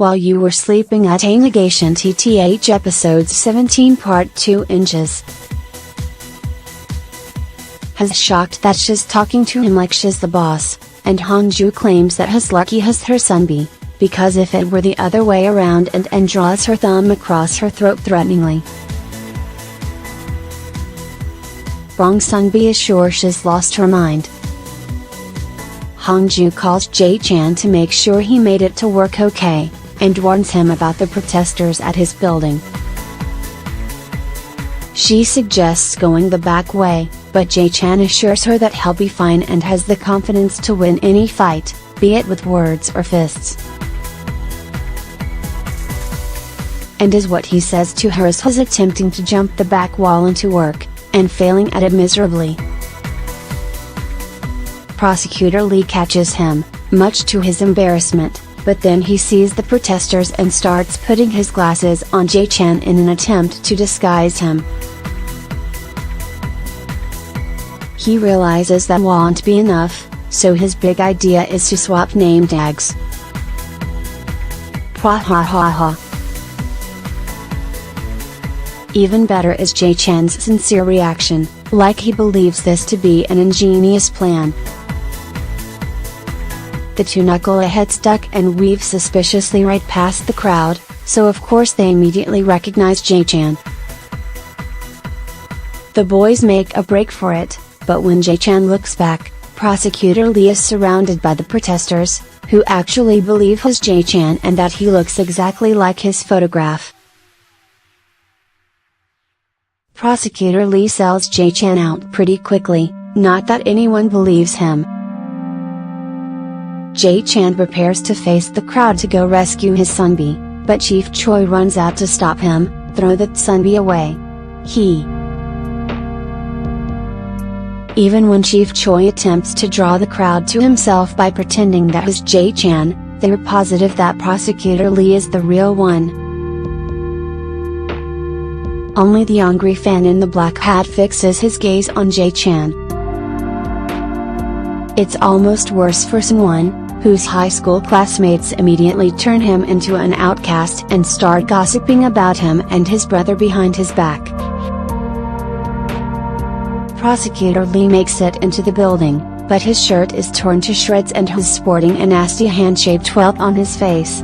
while you were sleeping at a negation TTH episode 17 part 2 inches. Has shocked that she's talking to him like she's the boss, and Hong-joo claims that he's lucky he's her sunbi, because if it were the other way around and draws her thumb across her throat threateningly. Bong Sunbi is sure she's lost her mind. Hong-joo calls Jae-chan to make sure he made it to work okay, and warns him about the protesters at his building. She suggests going the back way, but Jae-chan assures her that he'll be fine and has the confidence to win any fight, be it with words or fists. And as what he says to her is he's attempting to jump the back wall into work, and failing at it miserably. Prosecutor Lee catches him, much to his embarrassment, but then he sees the protesters and starts putting his glasses on Jae-chan in an attempt to disguise him. He realizes that won't be enough, so his big idea is to swap name tags. Pwahahaha. Even better is Jae-chan's sincere reaction, like he believes this to be an ingenious plan. The two knuckleheads duck and weave suspiciously right past the crowd, so of course they immediately recognize Jae-chan. The boys make a break for it, but when Jae-chan looks back, Prosecutor Lee is surrounded by the protesters, who actually believe he's Jae-chan and that he looks exactly like his photograph. Prosecutor Lee sells Jae-chan out pretty quickly, not that anyone believes him. Jae-chan prepares to face the crowd to go rescue his sunbi, but Chief Choi runs out to stop him, throw that sunbi away. Even when Chief Choi attempts to draw the crowd to himself by pretending that he's Jae-chan, they're positive that Prosecutor Lee is the real one. Only the angry fan in the black hat fixes his gaze on Jae-chan. It's almost worse for Sang-won, whose high school classmates immediately turn him into an outcast and start gossiping about him and his brother behind his back. Prosecutor Lee makes it into the building, but his shirt is torn to shreds and he's sporting a nasty hand-shaped welt on his face.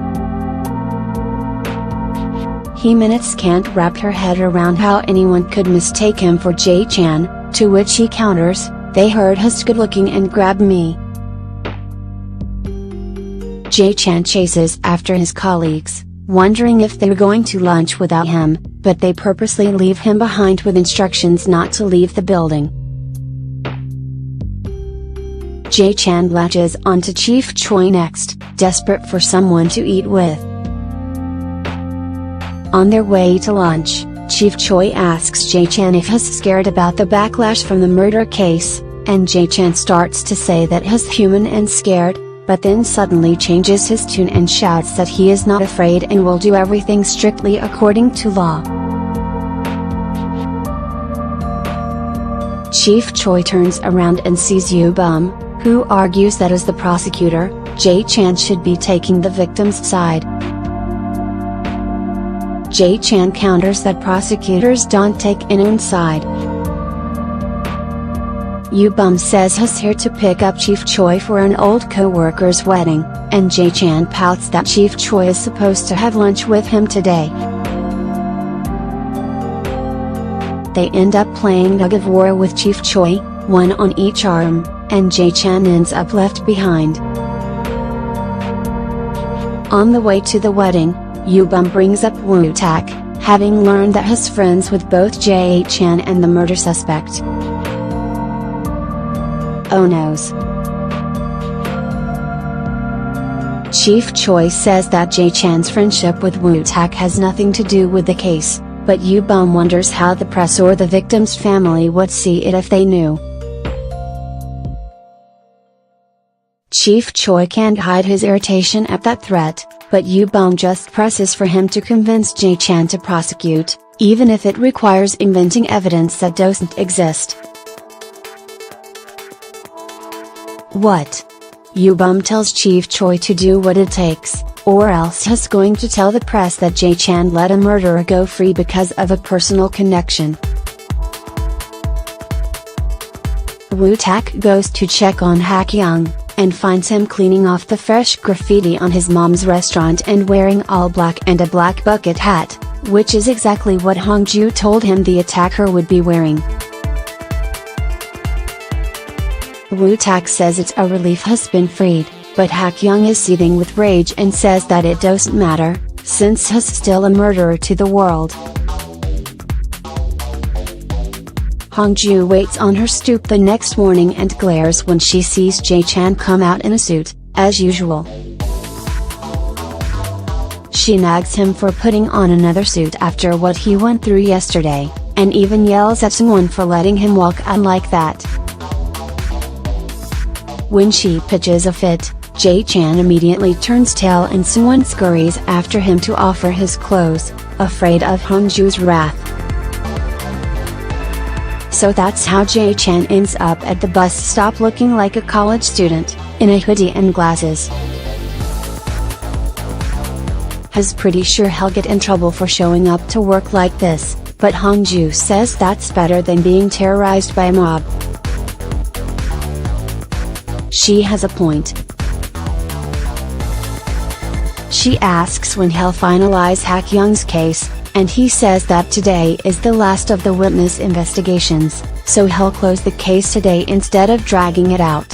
He minutes can't wrap her head around how anyone could mistake him for Jae-chan, to which he counters, "They heard he's good looking and grabbed me." Jae-chan chases after his colleagues, wondering if they're going to lunch without him, but they purposely leave him behind with instructions not to leave the building. Jae-chan latches onto Chief Choi next, desperate for someone to eat with. On their way to lunch, Chief Choi asks Jae-chan if he's scared about the backlash from the murder case, and Jae-chan starts to say that he's human and scared, but then suddenly changes his tune and shouts that he is not afraid and will do everything strictly according to law. Chief Choi turns around and sees Yubum, who argues that as the prosecutor, Jae-chan should be taking the victim's side. Jae-chan counters that prosecutors don't take anyone's side. Yubum says he's here to pick up Chief Choi for an old co-worker's wedding, and Jae-chan pouts that Chief Choi is supposed to have lunch with him today. They end up playing tug of war with Chief Choi, one on each arm, and Jae-chan ends up left behind. On the way to the wedding, Yubum brings up Woo-tak, having learned that he's friends with both Jae-chan and the murder suspect. Oh noes. Chief Choi says that Jae-chan's friendship with Woo-tak has nothing to do with the case, but Yubum wonders how the press or the victim's family would see it if they knew. Chief Choi can't hide his irritation at that threat, but Yubum just presses for him to convince Jae-chan to prosecute, even if it requires inventing evidence that doesn't exist. What? Yubum tells Chief Choi to do what it takes, or else he's going to tell the press that Jae-chan let a murderer go free because of a personal connection. Woo-tak goes to check on Hak-young, and finds him cleaning off the fresh graffiti on his mom's restaurant and wearing all black and a black bucket hat, which is exactly what Hong-joo told him the attacker would be wearing. Woo-tak says it's a relief he's been freed, but Hak-young is seething with rage and says that it doesn't matter, since he's still a murderer to the world. Hong-joo waits on her stoop the next morning and glares when she sees Jae-chan come out in a suit, as usual. She nags him for putting on another suit after what he went through yesterday, and even yells at someone for letting him walk out like that. When she pitches a fit, Jae-chan immediately turns tail and Sungwon scurries after him to offer his clothes, afraid of Hong-joo's wrath. So that's how Jae-chan ends up at the bus stop looking like a college student, in a hoodie and glasses. He's pretty sure he'll get in trouble for showing up to work like this, but Hong-joo says that's better than being terrorized by a mob. She has a point. She asks when he'll finalize Hak-young's case, and he says that today is the last of the witness investigations, so he'll close the case today instead of dragging it out.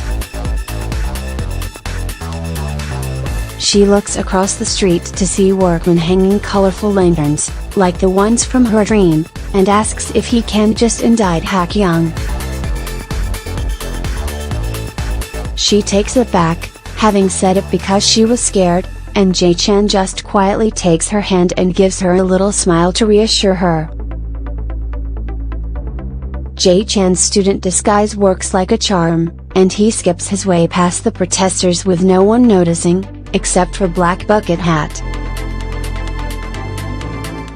She looks across the street to see workmen hanging colorful lanterns, like the ones from her dream, and asks if he can just indict Hak-young. She takes it back, having said it because she was scared, and Jae-chan just quietly takes her hand and gives her a little smile to reassure her. Jae-chan's student disguise works like a charm, and he skips his way past the protesters with no one noticing, except for Black Bucket Hat.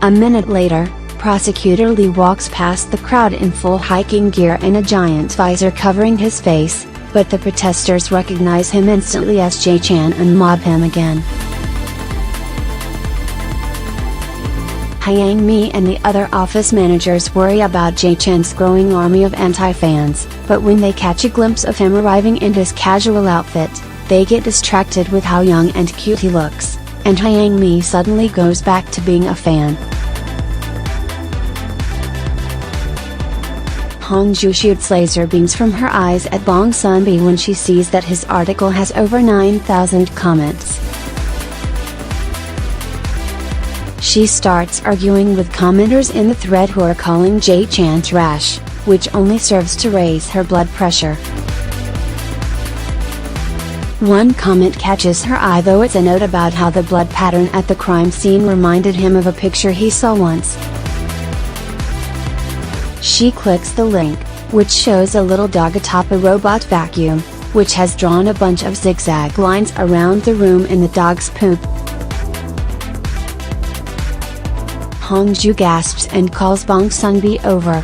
A minute later, Prosecutor Lee walks past the crowd in full hiking gear and a giant visor covering his face, but the protesters recognize him instantly as Jae-chan and mob him again. Hyang-mi and the other office managers worry about Jae-chan's growing army of anti-fans, but when they catch a glimpse of him arriving in his casual outfit, they get distracted with how young and cute he looks, and Hyang-mi suddenly goes back to being a fan. Hong-joo shoots laser beams from her eyes at Bong Sun-bi when she sees that his article has over 9,000 comments. She starts arguing with commenters in the thread who are calling Jae-chan trash, which only serves to raise her blood pressure. One comment catches her eye, though it's a note about how the blood pattern at the crime scene reminded him of a picture he saw once. She clicks the link, which shows a little dog atop a robot vacuum, which has drawn a bunch of zigzag lines around the room in the dog's poop. Hong-joo gasps and calls Bong Sun-bi over.